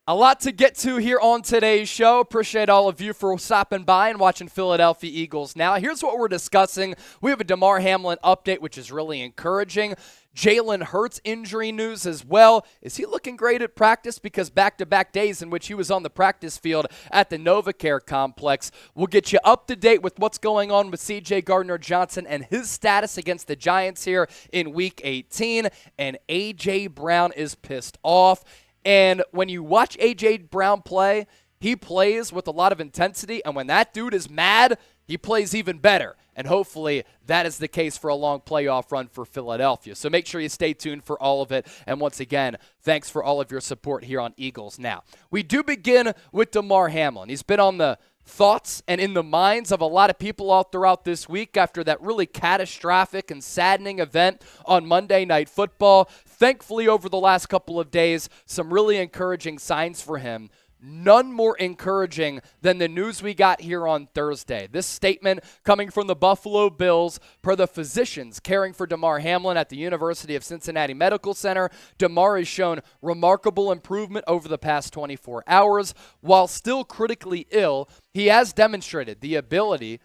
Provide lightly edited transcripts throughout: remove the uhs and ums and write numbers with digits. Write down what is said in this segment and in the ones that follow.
A lot to get to here on today's show. Appreciate all of you for stopping by and watching Philadelphia Eagles Now. Here's what we're discussing. We have a Damar Hamlin update, which is really encouraging. Jalen Hurts injury news as well. Is he looking great at practice? Because back-to-back days in which he was on the practice field at the NovaCare complex. We'll get you up to date with what's going on with CJ Gardner-Johnson and his status against the Giants here in Week 18. And A.J. Brown is pissed off. And when you watch A.J. Brown play, he plays with a lot of intensity. And when that dude is mad, he plays even better. And hopefully that is the case for a long playoff run for Philadelphia. So make sure you stay tuned for all of it. And once again, thanks for all of your support here on Eagles Now. We do begin with Damar Hamlin. He's been on the thoughts and in the minds of a lot of people all throughout this week after that really catastrophic and saddening event on Monday Night Football. Thankfully, over the last couple of days, some really encouraging signs for him. None more encouraging than the news we got here on Thursday. This statement coming from the Buffalo Bills per the physicians caring for Damar Hamlin at the University of Cincinnati Medical Center. Damar has shown remarkable improvement over the past 24 hours. While still critically ill, he has demonstrated the ability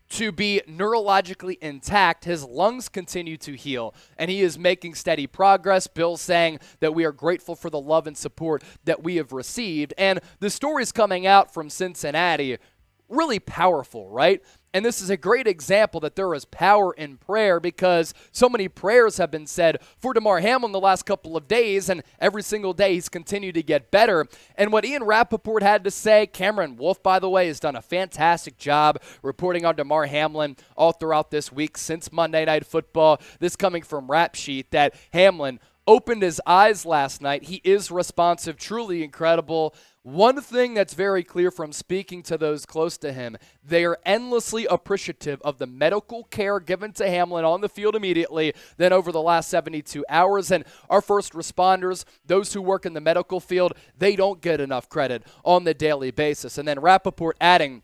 to be neurologically intact. His lungs continue to heal, and he is making steady progress. Bill saying that we are grateful for the love and support that we have received. And the stories coming out from Cincinnati, really powerful, right? And this is a great example that there is power in prayer because so many prayers have been said for Damar Hamlin the last couple of days, and every single day he's continued to get better. And what Ian Rappaport had to say, Cameron Wolfe, by the way, has done a fantastic job reporting on Damar Hamlin all throughout this week since Monday Night Football. This coming from Rap Sheet, that Hamlin opened his eyes last night. He is responsive, truly incredible. One thing that's very clear from speaking to those close to him, they are endlessly appreciative of the medical care given to Hamlin on the field immediately, then over the last 72 hours. And our first responders, those who work in the medical field, they don't get enough credit on the daily basis. And then Rappaport adding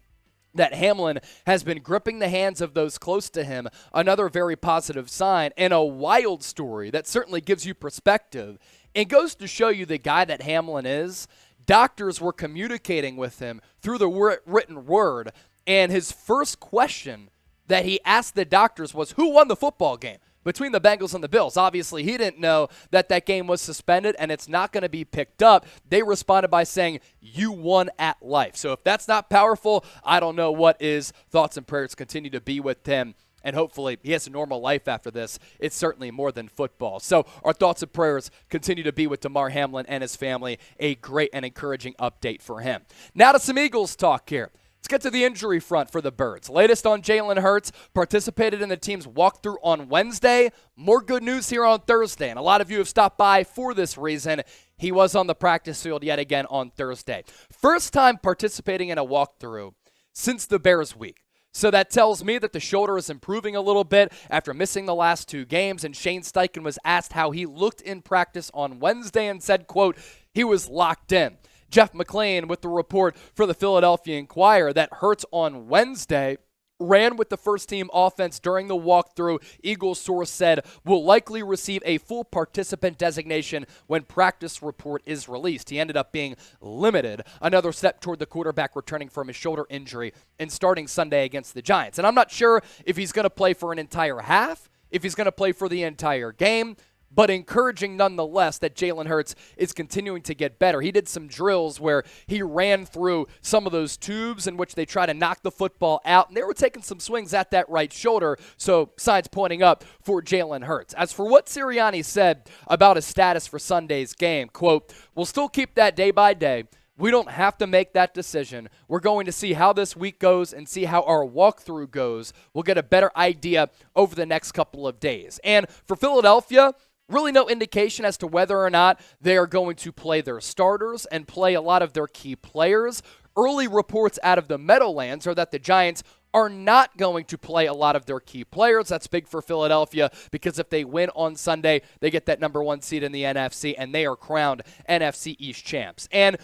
that Hamlin has been gripping the hands of those close to him, another very positive sign, and a wild story that certainly gives you perspective. It goes to show you the guy that Hamlin is. Doctors were communicating with him through the written word, and his first question that he asked the doctors was, who won the football game between the Bengals and the Bills? Obviously, he didn't know that that game was suspended and it's not going to be picked up. They responded by saying, you won at life. So if that's not powerful, I don't know what is. Thoughts and prayers continue to be with him. And hopefully he has a normal life after this. It's certainly more than football. So our thoughts and prayers continue to be with Damar Hamlin and his family. A great and encouraging update for him. Now to some Eagles talk here. Let's get to the injury front for the Birds. Latest on Jalen Hurts, participated in the team's walkthrough on Wednesday. More good news here on Thursday, and a lot of you have stopped by for this reason. He was on the practice field yet again on Thursday. First time participating in a walkthrough since the Bears week. So that tells me that the shoulder is improving a little bit after missing the last two games. And Shane Steichen was asked how he looked in practice on Wednesday and said, quote, he was locked in. Jeff McClain with the report for the Philadelphia Inquirer that Hurts on Wednesday ran with the first-team offense during the walkthrough. Eagles source said will likely receive a full participant designation when practice report is released. He ended up being limited. Another step toward the quarterback returning from his shoulder injury and starting Sunday against the Giants. And I'm not sure if he's going to play for an entire half, if he's going to play for the entire game, but encouraging nonetheless that Jalen Hurts is continuing to get better. He did some drills where he ran through some of those tubes in which they try to knock the football out, and they were taking some swings at that right shoulder, so signs pointing up for Jalen Hurts. As for what Sirianni said about his status for Sunday's game, quote, we'll still keep that day by day. We don't have to make that decision. We're going to see how this week goes and see how our walkthrough goes. We'll get a better idea over the next couple of days. And for Philadelphia, really no indication as to whether or not they are going to play their starters and play a lot of their key players. Early reports out of the Meadowlands are that the Giants are not going to play a lot of their key players. That's big for Philadelphia because if they win on Sunday, they get that number one seed in the NFC, and they are crowned NFC East champs. And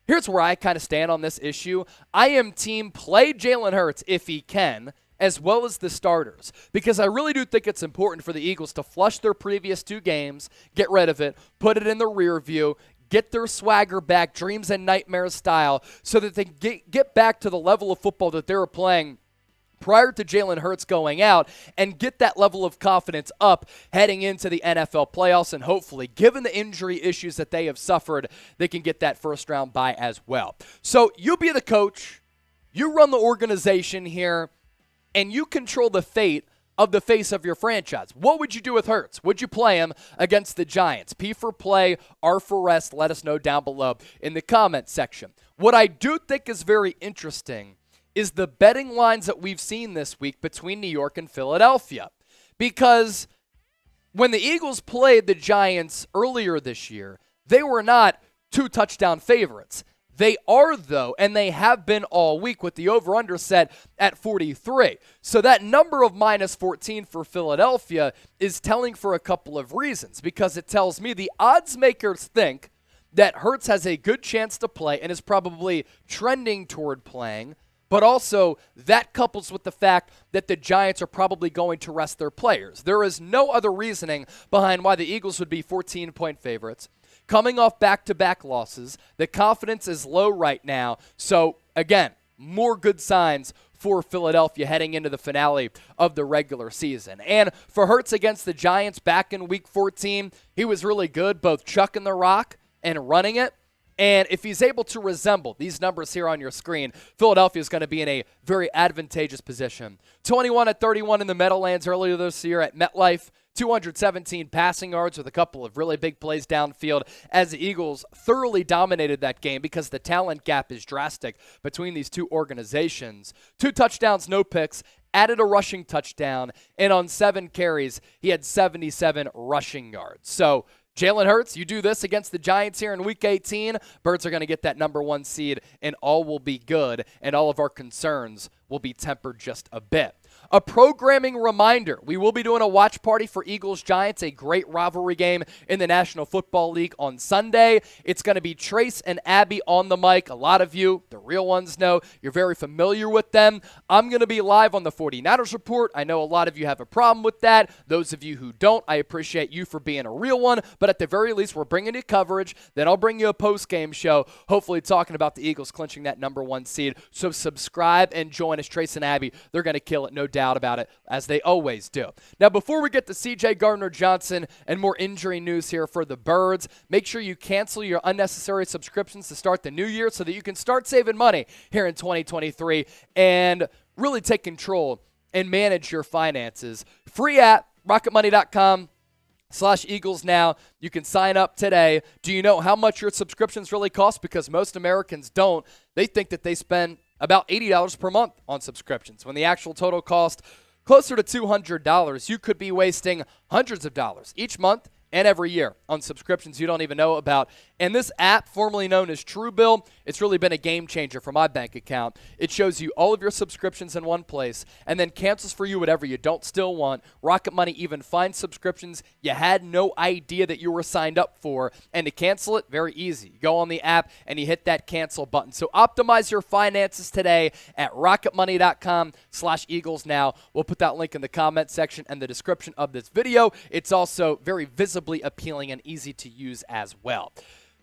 here's where I kind of stand on this issue. I am team play Jalen Hurts if he can, as well as the starters, because I really do think it's important for the Eagles to flush their previous two games, get rid of it, put it in the rear view, get their swagger back, dreams and nightmares style, so that they get back to the level of football that they were playing prior to Jalen Hurts going out, and get that level of confidence up heading into the NFL playoffs, and hopefully, given the injury issues that they have suffered, they can get that first round bye as well. So you be the coach, you run the organization here, and you control the fate of the face of your franchise. What would you do with Hurts? Would you play him against the Giants? P for play, R for rest. Let us know down below in the comment section. What I do think is very interesting is the betting lines that we've seen this week between New York and Philadelphia. Because when the Eagles played the Giants earlier this year, they were not 2-touchdown favorites. They are, though, and they have been all week, with the over-under set at 43. So that number of minus 14 for Philadelphia is telling for a couple of reasons, because it tells me the odds makers think that Hurts has a good chance to play and is probably trending toward playing. But also, that couples with the fact that the Giants are probably going to rest their players. There is no other reasoning behind why the Eagles would be 14-point favorites. Coming off back-to-back losses, the confidence is low right now. So, again, more good signs for Philadelphia heading into the finale of the regular season. And for Hurts against the Giants back in Week 14, he was really good, both chucking the rock and running it. And if he's able to resemble these numbers here on your screen, Philadelphia is going to be in a very advantageous position. 21-31 in the Meadowlands earlier this year at MetLife. 217 passing yards with a couple of really big plays downfield as the Eagles thoroughly dominated that game because the talent gap is drastic between these two organizations. 2 touchdowns, no picks, added a rushing touchdown, and on 7 carries, he had 77 rushing yards. So Jalen Hurts, you do this against the Giants here in Week 18, Birds are going to get that number 1 seed, and all will be good, and all of our concerns will be tempered just a bit. A programming reminder, we will be doing a watch party for Eagles-Giants, a great rivalry game in the National Football League on Sunday. It's going to be Trace and Abby on the mic. A lot of you, the real ones, know you're very familiar with them. I'm going to be live on the 49ers Report. I know a lot of you have a problem with that. Those of you who don't, I appreciate you for being a real one, but at the very least, we're bringing you coverage. Then I'll bring you a post-game show, hopefully talking about the Eagles clinching that number 1 seed. So subscribe and join us. Trace and Abby, they're going to kill it, no doubt about it, as they always do. Now, before we get to CJ Gardner-Johnson and more injury news here for the Birds, make sure you cancel your unnecessary subscriptions to start the new year so that you can start saving money here in 2023 and really take control and manage your finances. Free app, rocketmoney.com/Eagles now. You can sign up today. Do you know how much your subscriptions really cost? Because most Americans don't. They think that they spend about $80 per month on subscriptions, when the actual total cost closer to $200. You could be wasting hundreds of dollars each month and every year on subscriptions you don't even know about. And this app, formerly known as Truebill, it's really been a game changer for my bank account. It shows you all of your subscriptions in one place and then cancels for you whatever you don't still want. Rocket Money even finds subscriptions you had no idea that you were signed up for. And to cancel it, very easy. You go on the app and you hit that cancel button. So optimize your finances today at rocketmoney.com/Eagles now. We'll put that link in the comment section and the description of this video. It's also very visibly appealing and easy to use as well.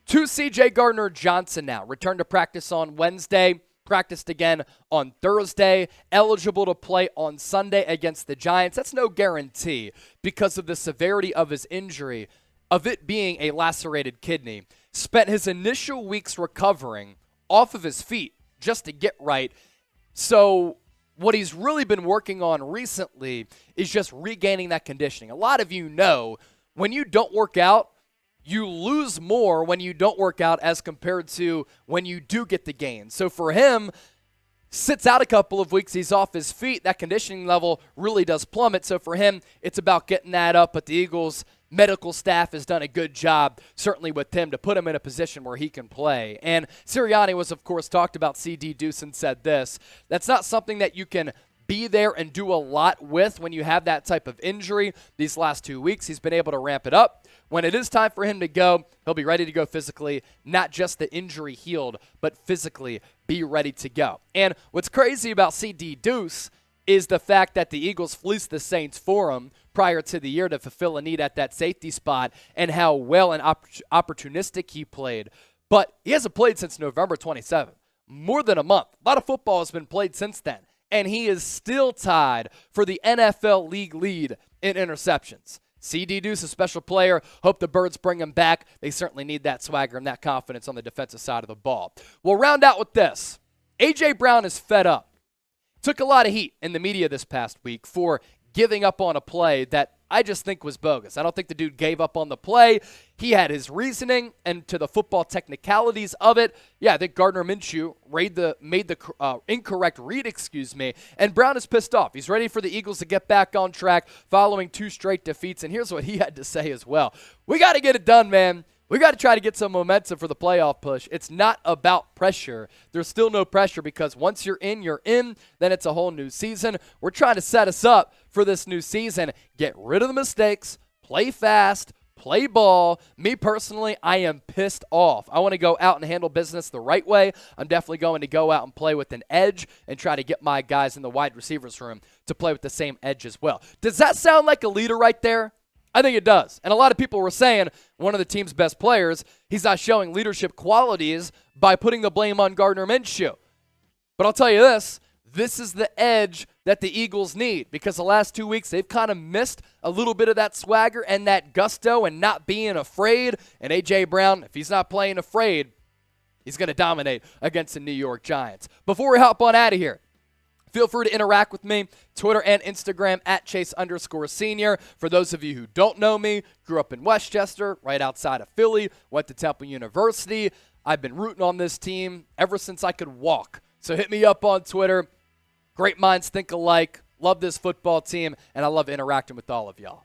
To CJ Gardner-Johnson now. Returned to practice on Wednesday. Practiced again on Thursday. Eligible to play on Sunday against the Giants. That's no guarantee because of the severity of his injury, of it being a lacerated kidney. Spent his initial weeks recovering off of his feet just to get right. So what he's really been working on recently is just regaining that conditioning. A lot of you know when you don't work out, you lose more when you don't work out as compared to when you do get the gain. So for him, sits out a couple of weeks, he's off his feet, that conditioning level really does plummet. So for him, it's about getting that up. But the Eagles medical staff has done a good job, certainly with him, to put him in a position where he can play. And Sirianni was, of course, talked about CD Deuce and said this: that's not something that you can be there and do a lot with when you have that type of injury. These last 2 weeks, he's been able to ramp it up. When it is time for him to go, he'll be ready to go physically, not just the injury healed, but physically be ready to go. And what's crazy about CD Deuce is the fact that the Eagles fleeced the Saints for him, prior to the year to fulfill a need at that safety spot and how well and opportunistic he played. But he hasn't played since November 27th. More than a month. A lot of football has been played since then. And he is still tied for the NFL league lead in interceptions. CD Deuce, a special player. Hope the Birds bring him back. They certainly need that swagger and that confidence on the defensive side of the ball. We'll round out with this. A.J. Brown is fed up. Took a lot of heat in the media this past week for giving up on a play that I just think was bogus. I don't think the dude gave up on the play. He had his reasoning, and to the football technicalities of it, yeah, I think Gardner Minshew made the incorrect read, and Brown is pissed off. He's ready for the Eagles to get back on track following 2 straight defeats, and here's what he had to say as well. We got to get it done, man. We got to try to get some momentum for the playoff push. It's not about pressure. There's still no pressure because once you're in, then it's a whole new season. We're trying to set us up for this new season. Get rid of the mistakes, play fast, play ball. Me personally, I am pissed off. I want to go out and handle business the right way. I'm definitely going to go out and play with an edge and try to get my guys in the wide receivers room to play with the same edge as well. Does that sound like a leader right there? I think it does. And a lot of people were saying one of the team's best players, he's not showing leadership qualities by putting the blame on Gardner Minshew. But I'll tell you this is the edge that the Eagles need because the last 2 weeks they've kind of missed a little bit of that swagger and that gusto and not being afraid. And A.J. Brown, if he's not playing afraid, he's going to dominate against the New York Giants. Before we hop on out of here, feel free to interact with me, Twitter and Instagram at Chase_Senior. For those of you who don't know me, grew up in Westchester, right outside of Philly, went to Temple University. I've been rooting on this team ever since I could walk. So hit me up on Twitter. Great minds think alike. Love this football team, and I love interacting with all of y'all.